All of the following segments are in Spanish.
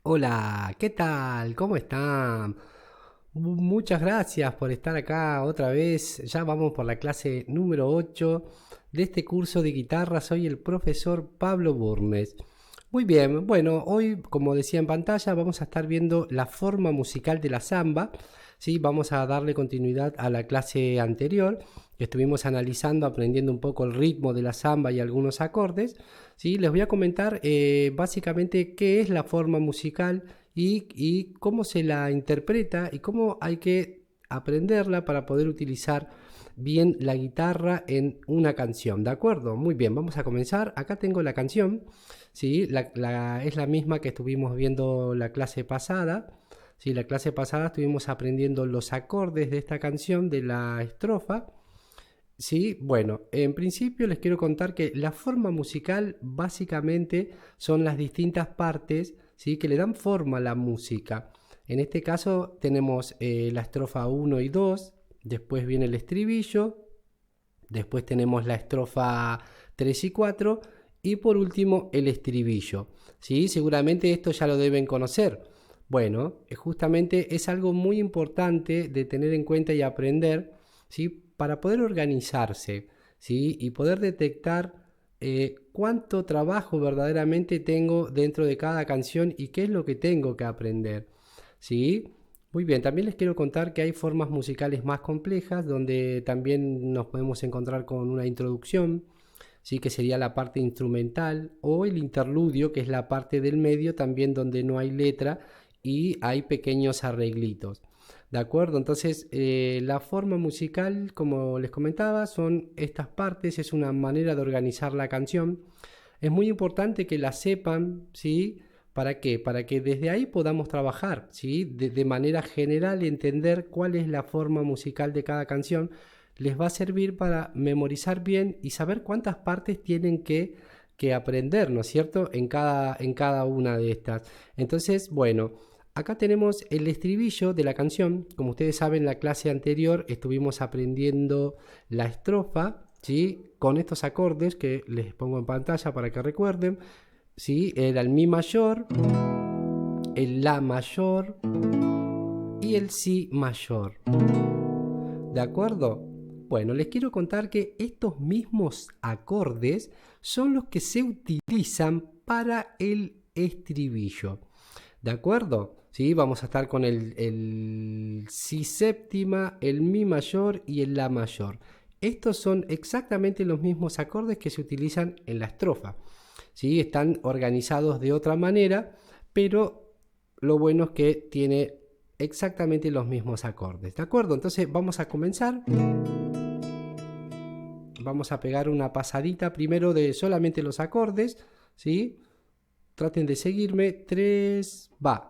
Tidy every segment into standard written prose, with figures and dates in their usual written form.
Hola, ¿qué tal? ¿Cómo están? Muchas gracias por estar acá otra vez. Ya vamos por la clase número 8 de este curso de guitarra. Soy el profesor Pablo Burnes. Muy bien, bueno, hoy, como decía en pantalla, vamos a estar viendo la forma musical de la samba. ¿Sí? Vamos a darle continuidad a la clase anterior, que estuvimos analizando, aprendiendo un poco el ritmo de la samba y algunos acordes. ¿Sí? Les voy a comentar básicamente qué es la forma musical y cómo se la interpreta y cómo hay que aprenderla para poder utilizar bien la guitarra en una canción. ¿De acuerdo? Muy bien, vamos a comenzar. Acá tengo la canción. ¿Sí? Es la misma que estuvimos viendo la clase pasada. ¿Sí? La clase pasada estuvimos aprendiendo los acordes de esta canción, de la estrofa. Sí, bueno, en principio les quiero contar que la forma musical básicamente son las distintas partes, ¿sí? Que le dan forma a la música. En este caso tenemos la estrofa uno y 2, después viene el estribillo, después tenemos la estrofa 3 y 4 y por último el estribillo. ¿Sí? Seguramente esto ya lo deben conocer. Bueno, justamente es algo muy importante de tener en cuenta y aprender, ¿sí? Para poder organizarse, ¿sí? Y poder detectar cuánto trabajo verdaderamente tengo dentro de cada canción y qué es lo que tengo que aprender. ¿Sí? Muy bien, también les quiero contar que hay formas musicales más complejas donde también nos podemos encontrar con una introducción, ¿sí? Que sería la parte instrumental, o el interludio, que es la parte del medio también donde no hay letra y hay pequeños arreglitos. ¿De acuerdo? Entonces, la forma musical, como les comentaba, son estas partes, es una manera de organizar la canción. Es muy importante que la sepan, ¿sí? ¿Para qué? Para que desde ahí podamos trabajar, ¿sí? De manera general, entender cuál es la forma musical de cada canción les va a servir para memorizar bien y saber cuántas partes tienen que aprender, ¿no es cierto? En cada una de estas. Entonces, bueno, acá tenemos el estribillo de la canción. Como ustedes saben, en la clase anterior estuvimos aprendiendo la estrofa, ¿sí? Con estos acordes que les pongo en pantalla para que recuerden. ¿Sí? Era el mi mayor, el la mayor y el si mayor. ¿De acuerdo? Bueno, les quiero contar que estos mismos acordes son los que se utilizan para el estribillo. ¿De acuerdo? ¿Sí? Vamos a estar con el si séptima, el mi mayor y el la mayor. Estos son exactamente los mismos acordes que se utilizan en la estrofa. ¿Sí? Están organizados de otra manera, pero lo bueno es que tiene exactamente los mismos acordes. ¿De acuerdo? Entonces vamos a comenzar. Vamos a pegar una pasadita primero de solamente los acordes. ¿Sí? Traten de seguirme. 3, va.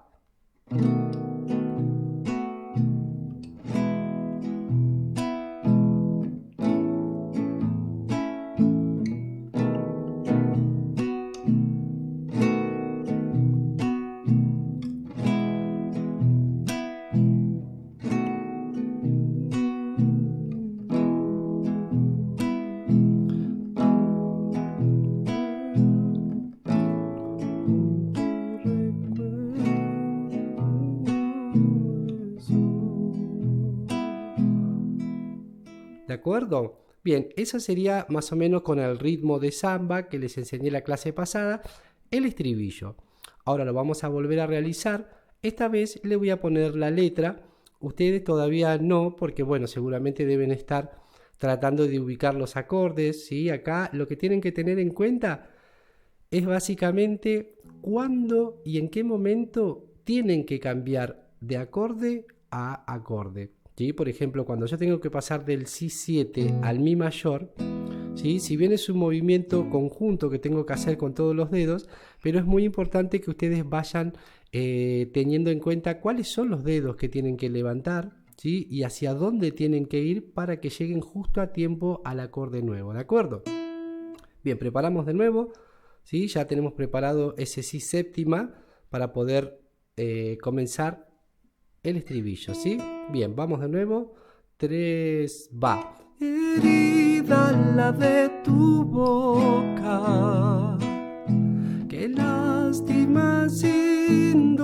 ¿De acuerdo? Bien, eso sería más o menos con el ritmo de samba que les enseñé la clase pasada, el estribillo. Ahora lo vamos a volver a realizar. Esta vez le voy a poner la letra. Ustedes todavía no, porque bueno, seguramente deben estar tratando de ubicar los acordes, ¿sí? Acá lo que tienen que tener en cuenta es básicamente cuándo y en qué momento tienen que cambiar de acorde a acorde. ¿Sí? Por ejemplo, cuando yo tengo que pasar del Si7 al Mi mayor, ¿sí? Si bien es un movimiento conjunto que tengo que hacer con todos los dedos, pero es muy importante que ustedes vayan teniendo en cuenta cuáles son los dedos que tienen que levantar, ¿sí? Y hacia dónde tienen que ir para que lleguen justo a tiempo al acorde nuevo, ¿de acuerdo? Bien, preparamos de nuevo, ¿sí? Ya tenemos preparado ese si séptima para poder comenzar el estribillo, ¿sí? Bien, vamos de nuevo. 3, va. Herida la de tu boca, qué lástima sin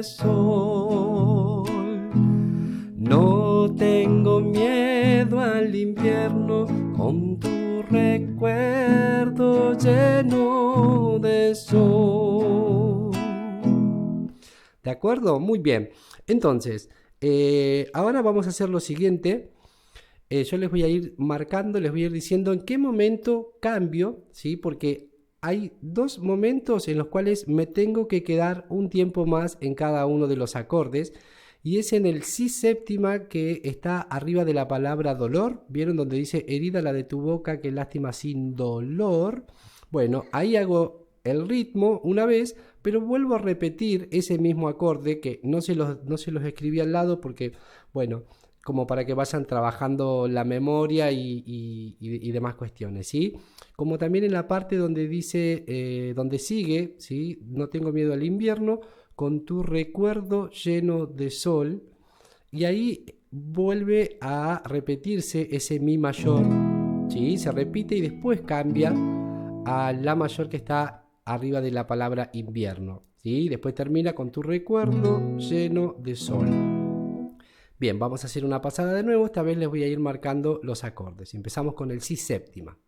sol. No tengo miedo al invierno con tu recuerdo lleno de sol. ¿De acuerdo? Muy bien. Entonces, ahora vamos a hacer lo siguiente. Yo les voy a ir marcando, les voy a ir diciendo en qué momento cambio, ¿sí? Porque hay dos momentos en los cuales me tengo que quedar un tiempo más en cada uno de los acordes. Y es en el si séptima que está arriba de la palabra dolor. ¿Vieron donde dice herida la de tu boca, qué lástima sin dolor? Bueno, ahí hago el ritmo una vez, pero vuelvo a repetir ese mismo acorde que no se los escribí al lado porque, bueno, como para que vayan trabajando la memoria y demás cuestiones, ¿sí? Como también en la parte donde dice, donde sigue, ¿sí? No tengo miedo al invierno, con tu recuerdo lleno de sol, y ahí vuelve a repetirse ese mi mayor, ¿sí? Se repite y después cambia a la mayor que está arriba de la palabra invierno, ¿sí? Después termina con tu recuerdo lleno de sol. Bien, vamos a hacer una pasada de nuevo. Esta vez les voy a ir marcando los acordes. Empezamos con el si séptima.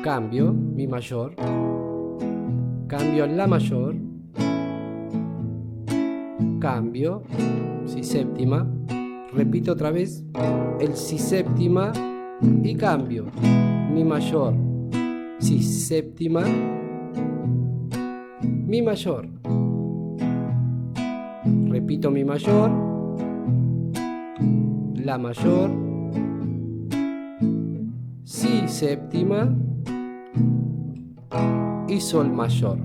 Cambio, mi mayor. Cambio en la mayor. Cambio, si séptima. Repito otra vez el si séptima y cambio. Mi mayor, si séptima, mi mayor. Repito mi mayor, la mayor, si séptima y sol mayor.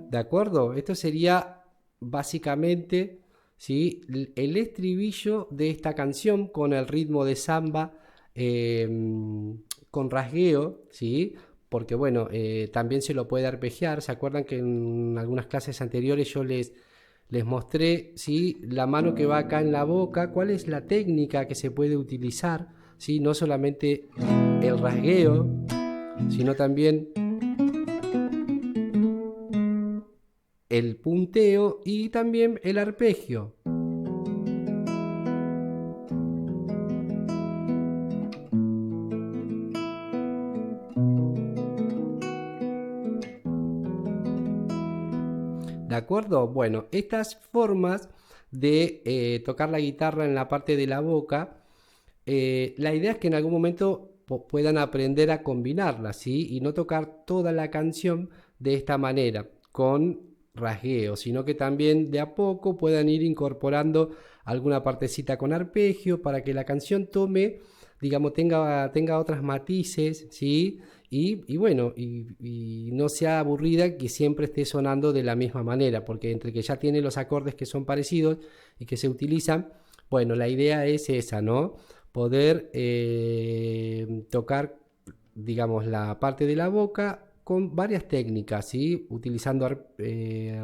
¿De acuerdo? Esto sería básicamente, ¿sí?, el estribillo de esta canción con el ritmo de samba, con rasgueo, ¿sí? Porque bueno, también se lo puede arpegiar. ¿Se acuerdan que en algunas clases anteriores yo les mostré, ¿sí?, la mano que va acá en la boca, cuál es la técnica que se puede utilizar, ¿sí? No solamente el rasgueo, sino también el punteo y también el arpegio. ¿De acuerdo? Bueno, estas formas de tocar la guitarra en la parte de la boca, la idea es que en algún momento puedan aprender a combinarlas, ¿sí? Y no tocar toda la canción de esta manera, con rasgueo, sino que también de a poco puedan ir incorporando alguna partecita con arpegio para que la canción tome, digamos, tenga otras matices, ¿sí? Y bueno, y no sea aburrida que siempre esté sonando de la misma manera, porque entre que ya tiene los acordes que son parecidos y que se utilizan, bueno, la idea es esa, ¿no? Poder tocar, digamos, la parte de la boca con varias técnicas, ¿sí? Utilizando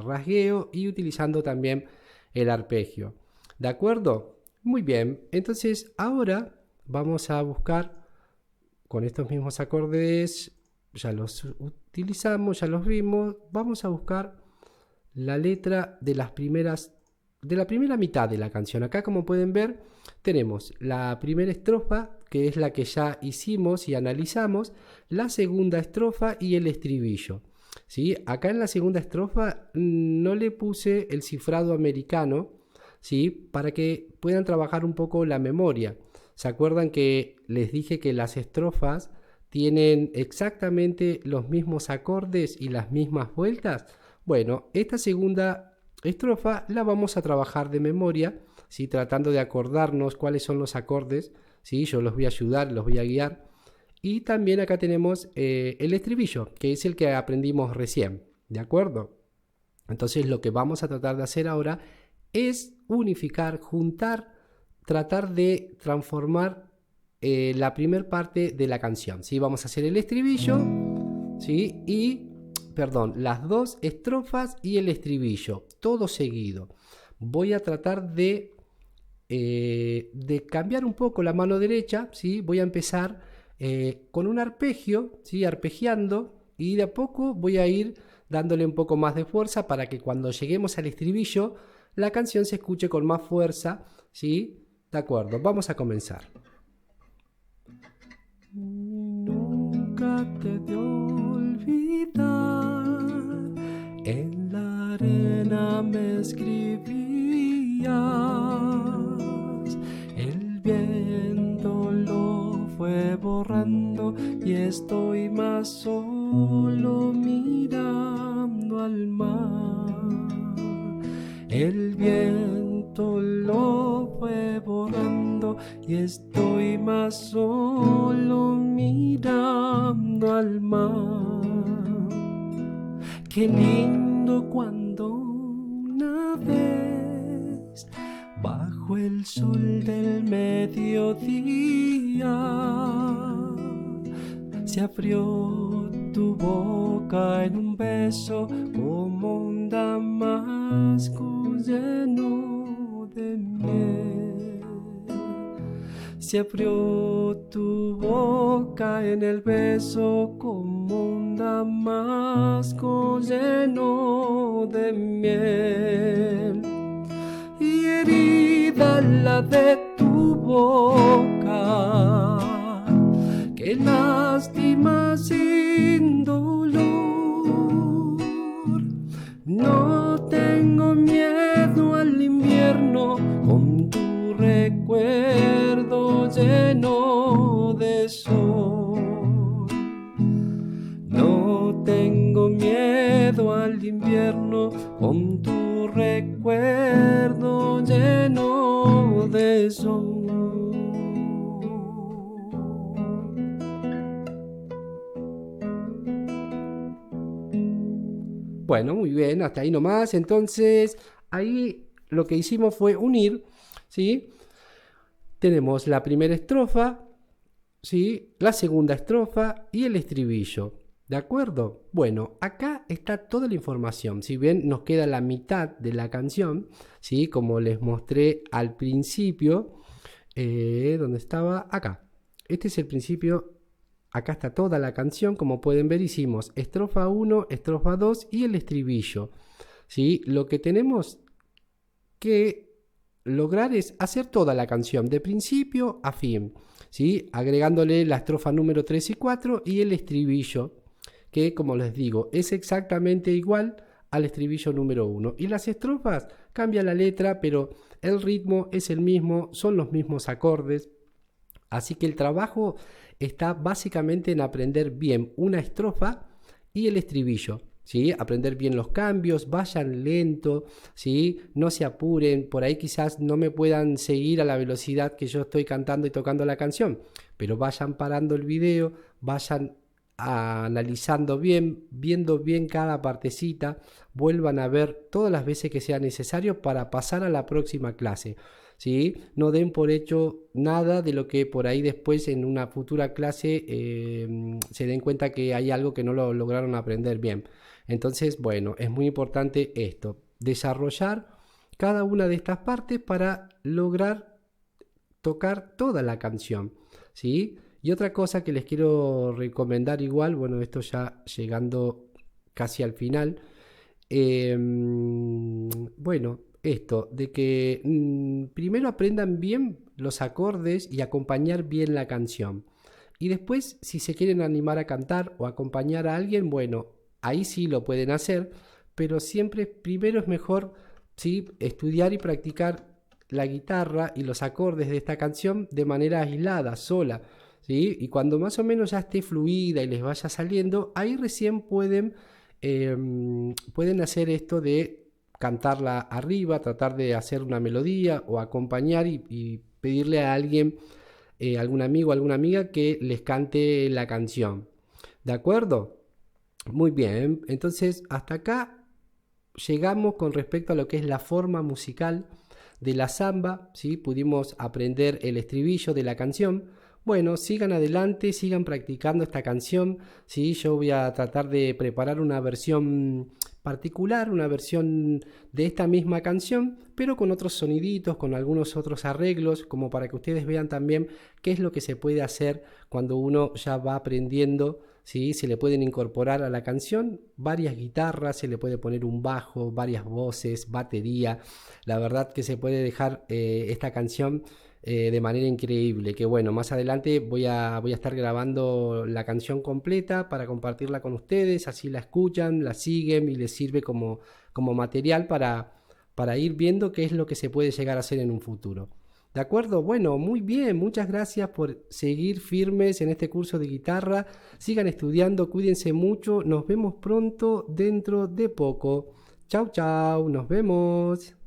rasgueo y utilizando también el arpegio. ¿De acuerdo? Muy bien, entonces ahora vamos a buscar con estos mismos acordes, ya los utilizamos, ya los vimos, vamos a buscar la letra de la primera mitad de la canción. Acá, como pueden ver, tenemos la primera estrofa, que es la que ya hicimos y analizamos, la segunda estrofa y el estribillo, ¿sí? Acá en la segunda estrofa no le puse el cifrado americano, ¿sí?, para que puedan trabajar un poco la memoria. ¿Se acuerdan que les dije que las estrofas tienen exactamente los mismos acordes y las mismas vueltas? Bueno, esta segunda estrofa la vamos a trabajar de memoria, ¿sí?, tratando de acordarnos cuáles son los acordes, ¿sí? Yo los voy a ayudar, los voy a guiar. Y también acá tenemos el estribillo, que es el que aprendimos recién, ¿de acuerdo? Entonces lo que vamos a tratar de hacer ahora es unificar, juntar, tratar de transformar la primera parte de la canción, ¿sí? Vamos a hacer el estribillo, ¿sí?, y perdón, las dos estrofas y el estribillo, todo seguido. Voy a tratar de cambiar un poco la mano derecha, ¿sí? Voy a empezar con un arpegio, ¿sí?, arpegiando, y de a poco voy a ir dándole un poco más de fuerza para que cuando lleguemos al estribillo la canción se escuche con más fuerza, ¿sí? De acuerdo, vamos a comenzar. Nunca te de olvidar, en la arena me escribías, el viento lo fue borrando y estoy más solo mirando al mar. El viento lo fue borrando y estoy más solo mirando al mar. Qué lindo cuando una vez bajo el sol del mediodía se abrió tu boca en un beso como un damasco lleno de miel. Se abrió tu boca en el beso como un damasco lleno de miel. Y herida la de tu boca, qué lástima sin dolor. No tengo miedo al invierno con tu recuerdo lleno de sol. No tengo miedo al invierno con tu recuerdo lleno de sol. Bueno, muy bien, hasta ahí nomás. Entonces, ahí lo que hicimos fue unir, ¿sí? Tenemos la primera estrofa, ¿sí? La segunda estrofa y el estribillo. ¿De acuerdo? Bueno, acá está toda la información. Si bien nos queda la mitad de la canción, ¿sí? Como les mostré al principio, ¿dónde estaba? Acá. Este es el principio. Acá está toda la canción, como pueden ver hicimos estrofa 1, estrofa 2 y el estribillo, ¿sí? Lo que tenemos que lograr es hacer toda la canción de principio a fin, ¿sí? Agregándole la estrofa número 3 y 4 y el estribillo, que como les digo es exactamente igual al estribillo número 1. Y las estrofas cambia la letra, pero el ritmo es el mismo, son los mismos acordes. Así que el trabajo está básicamente en aprender bien una estrofa y el estribillo, ¿sí? Aprender bien los cambios, vayan lento, ¿sí? No se apuren, por ahí quizás no me puedan seguir a la velocidad que yo estoy cantando y tocando la canción, pero vayan parando el video, vayan analizando bien, viendo bien cada partecita, vuelvan a ver todas las veces que sea necesario para pasar a la próxima clase. ¿Sí? No den por hecho nada de lo que por ahí después en una futura clase se den cuenta que hay algo que no lo lograron aprender bien. Entonces, bueno, es muy importante esto, desarrollar cada una de estas partes para lograr tocar toda la canción, ¿sí? Y otra cosa que les quiero recomendar igual, bueno, esto ya llegando casi al final, bueno, esto, de que primero aprendan bien los acordes y acompañar bien la canción. Y después, si se quieren animar a cantar o acompañar a alguien, bueno, ahí sí lo pueden hacer, pero siempre primero es mejor, ¿sí? Estudiar y practicar la guitarra y los acordes de esta canción de manera aislada, sola, ¿sí? Y cuando más o menos ya esté fluida y les vaya saliendo, ahí recién pueden hacer esto de cantarla arriba, tratar de hacer una melodía o acompañar y pedirle a alguien, algún amigo, alguna amiga que les cante la canción. ¿De acuerdo? Muy bien, entonces hasta acá llegamos con respecto a lo que es la forma musical de la samba, ¿sí? Pudimos aprender el estribillo de la canción. Bueno, sigan adelante, sigan practicando esta canción, ¿sí? Yo voy a tratar de preparar una versión particular, una versión de esta misma canción, pero con otros soniditos, con algunos otros arreglos, como para que ustedes vean también qué es lo que se puede hacer cuando uno ya va aprendiendo, ¿sí? Se le pueden incorporar a la canción varias guitarras, se le puede poner un bajo, varias voces, batería. La verdad que se puede dejar esta canción de manera increíble. Que bueno, más adelante voy a estar grabando la canción completa para compartirla con ustedes, así la escuchan, la siguen y les sirve como material para ir viendo qué es lo que se puede llegar a hacer en un futuro. ¿De acuerdo? Bueno, muy bien, muchas gracias por seguir firmes en este curso de guitarra. Sigan estudiando, cuídense mucho. Nos vemos pronto dentro de poco. Chau, chau, nos vemos.